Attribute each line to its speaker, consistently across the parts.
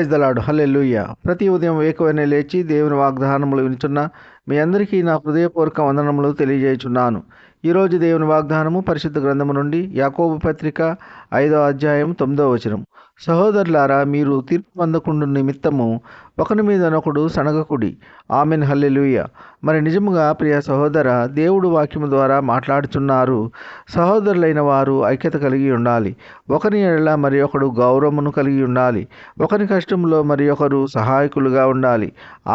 Speaker 1: Praise the lord. హల్లెలూయా. ప్రతి ఉదయం వేకువనే లేచి దేవుని వాగ్దానములు వినుచున్న మీ అందరికీ నా హృదయపూర్వక వందనములు తెలియజేయుచున్నాను. ఈరోజు దేవుని వాగ్దానము పరిశుద్ధ గ్రంథము నుండి యాకోబు పత్రిక 5వ అధ్యాయం 9వ వచనం. సహోదరులారా, మీరు తీర్పు పొందకుండా నిమిత్తము ఒకని మీదనొకడు సనగకుడి. ఆమెన్. హల్లెలూయా. మరి నిజముగా ప్రియ సహోదర, దేవుడు వాక్యము ద్వారా మాట్లాడుచున్నారు. సహోదరులైన వారు ఐక్యత కలిగి ఉండాలి. ఒకరి ఎడల మరి ఒకడు గౌరవమును కలిగి ఉండాలి. ఒకరి కష్టంలో మరి ఒకరు సహాయకులుగా ఉండాలి.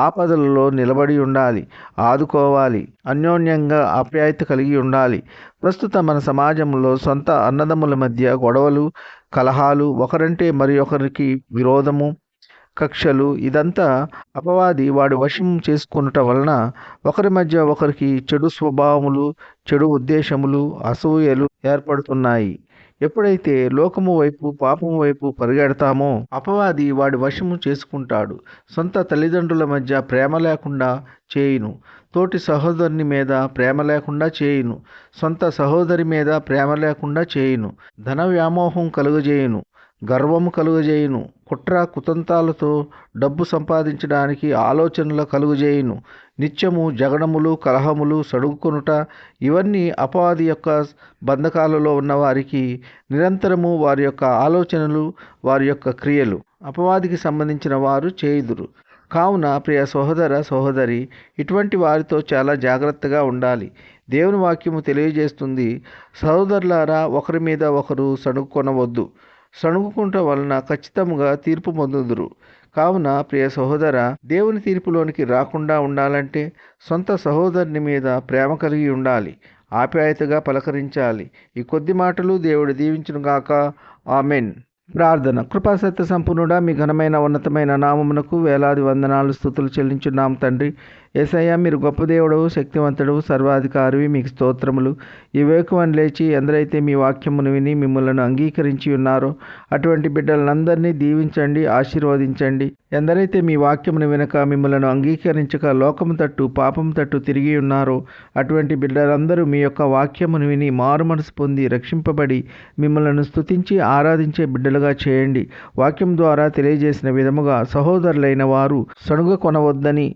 Speaker 1: ఆపదలలో నిలబడి ఉండాలి, ఆదుకోవాలి, అన్యోన్యంగా ఆప్యాయత కలిగి ఉండాలి. ప్రస్తుతం మన సమాజంలో సొంత అన్నదమ్ముల మధ్య గొడవలు, కలహాలు, ఒకరంటే మరి ఒకరికి విరోధము, కక్షలు, ఇదంతా అపవాది వాడి వశం చేసుకున్నట వలన ఒకరి మధ్య ఒకరికి చెడు స్వభావములు, చెడు ఉద్దేశములు, అసూయలు ఏర్పడుతున్నాయి. ఎప్పుడైతే లోకము వైపు, పాపము వైపు పరిగెడతామో అపవాది వాడి వశము చేసుకుంటాడు. సొంత తల్లిదండ్రుల మధ్య ప్రేమ లేకుండా చేయును. తోటి సహోదరుని మీద ప్రేమ లేకుండా చేయును. సొంత సహోదరి మీద ప్రేమ లేకుండా చేయును. ధన వ్యామోహం కలుగజేయును. గర్వము కలుగజేయును. కుట్ర కుతంత్రాలతో డబ్బు సంపాదించడానికి ఆలోచనలు కలుగజేయును. నిత్యము జగడములు, కలహములు, సడుగుకొనుట, ఇవన్నీ అపవాది యొక్క బంధకాలలో ఉన్న వారికి నిరంతరము వారి యొక్క ఆలోచనలు, వారి యొక్క క్రియలు అపవాదికి సంబంధించిన వారు చేయుదురు. కావున ప్రియ సహోదర సహోదరి, ఇటువంటి వారితో చాలా జాగ్రత్తగా ఉండాలి. దేవుని వాక్యము తెలియజేస్తుంది, సహోదరులారా, ఒకరి మీద ఒకరు సణుగుకొనవద్దు. సణుగుకుంట వలన ఖచ్చితంగా తీర్పు పొందుదురు. కావున ప్రియ సహోదర, దేవుని తీర్పులోనికి రాకుండా ఉండాలంటే సొంత సహోదరుని మీద ప్రేమ కలిగి ఉండాలి. ఆప్యాయతగా పలకరించాలి. ఈ కొద్ది మాటలు దేవుడు దీవించునుగాక. ఆమెన్. ప్రార్థన. కృపాసత్య సంపూర్ణుడా, మీ ఘనమైన ఉన్నతమైన నామమునకు వేలాది వందనాలు, స్తుతులు చెల్లించున్నాం తండ్రి. యేసయ్య, మీరు గొప్ప దేవుడవు, శక్తివంతుడు, సర్వాధికారివి, మీకు స్తోత్రములు. ఈ వేకువని లేచి ఎందరైతే మీ వాక్యమును విని మిమ్మల్ని అంగీకరించి ఉన్నారో అటువంటి బిడ్డలందరినీ దీవించండి, ఆశీర్వదించండి. ఎందరైతే మీ వాక్యమును వినక, మిమ్మల్ని అంగీకరించక లోకము తట్టు, పాపము తట్టు తిరిగి ఉన్నారో అటువంటి బిడ్డలందరూ మీ యొక్క వాక్యమును విని మారు మనసు పొంది రక్షింపబడి మిమ్మల్ని స్తుతించి ఆరాధించే బిడ్డలుగా చేయండి. వాక్యం ద్వారా తెలియజేసిన విధముగా సహోదరులైన వారు సణుగ కొనవద్దని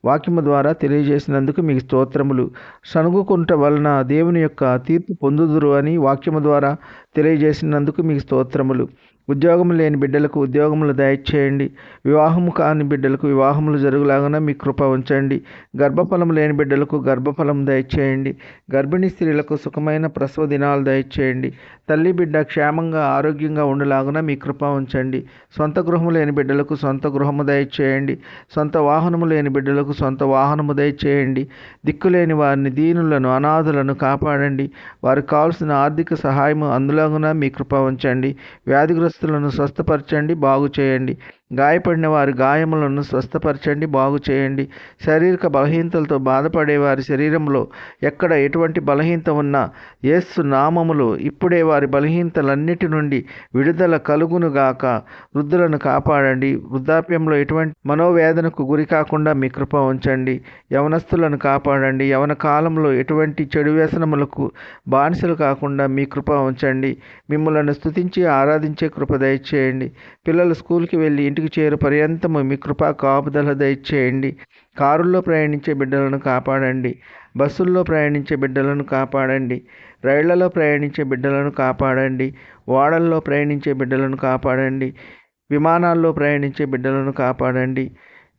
Speaker 1: వాక్యము ద్వారా తెలియజేసినందుకు మీకు స్తోత్రములు. సణుగుకుంట వలన దేవుని యొక్క తీర్పు పొందుదురు అని వాక్యము ద్వారా తెలియజేసినందుకు మీకు స్తోత్రములు. ఉద్యోగం లేని బిడ్డలకు ఉద్యోగములు దయచేయండి. వివాహము కాని బిడ్డలకు వివాహములు జరుగులాగానే మీ కృప ఉంచండి. గర్భఫలం లేని బిడ్డలకు గర్భఫలం దయచేయండి. గర్భిణీ స్త్రీలకు సుఖమైన ప్రసవ దినాలు దయచేయండి. తల్లి బిడ్డ క్షేమంగా ఆరోగ్యంగా ఉండలాగున మీ కృప ఉంచండి. సొంత గృహము లేని బిడ్డలకు సొంత గృహము దయచేయండి. సొంత వాహనము లేని బిడ్డలకు సొంత వాహనము దయచేయండి. దిక్కులేని వారిని, దీనులను, అనాథులను కాపాడండి. వారికి కావాల్సిన ఆర్థిక సహాయము అందులాగున మీ కృప ఉంచండి. వ్యాధిగ్రస్తులను స్వస్థపరచండి, బాగు చేయండి. గాయపడిన వారి గాయములను స్వస్థపరచండి, బాగు చేయండి. శారీరక బలహీనతలతో బాధపడే వారి శరీరంలో ఎక్కడ ఎటువంటి బలహీనత ఉన్నా యేసు నామములో ఇప్పుడే వారి బలహీనతలన్నిటి నుండి విడుదల కలుగునుగాక. వృద్ధులను కాపాడండి. వృద్ధాప్యంలో ఎటువంటి మనోవేదనకు గురి కాకుండా మీ కృప ఉంచండి. యవనస్తులను కాపాడండి. యవన కాలంలో ఎటువంటి చెడు వ్యసనములకు బానిసలు కాకుండా మీ కృప ఉంచండి. మిమ్మల్ని స్తుతించి ఆరాధించే కృప దయచేయండి. పిల్లలు స్కూల్కి వెళ్ళి ఇంటికి చేరు పర్యంతము మీ కృపా కాపుదల దయచేయండి. కారుల్లో ప్రయాణించే బిడ్డలను కాపాడండి. బస్సుల్లో ప్రయాణించే బిడ్డలను కాపాడండి. రైళ్లలో ప్రయాణించే బిడ్డలను కాపాడండి. ఓడల్లో ప్రయాణించే బిడ్డలను కాపాడండి. విమానాల్లో ప్రయాణించే బిడ్డలను కాపాడండి.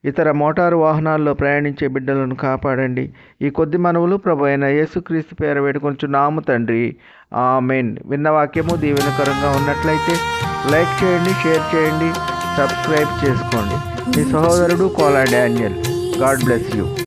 Speaker 1: ఇతర మోటారు వాహనాల్లో ప్రయాణించే బిడ్డలను కాపాడండి. ఈ కొద్ది మనవులు ప్రభు అయిన యేసుక్రీస్తు పేర వేడుకొంచున్నాము తండ్రి. ఆమెన్. విన్న వాక్యము దీవెనకరంగా ఉన్నట్లయితే లైక్ చేయండి, షేర్ చేయండి, సబ్స్క్రైబ్ చేసుకోండి. మీ సహోదరుడు Kola Daniel. God bless you.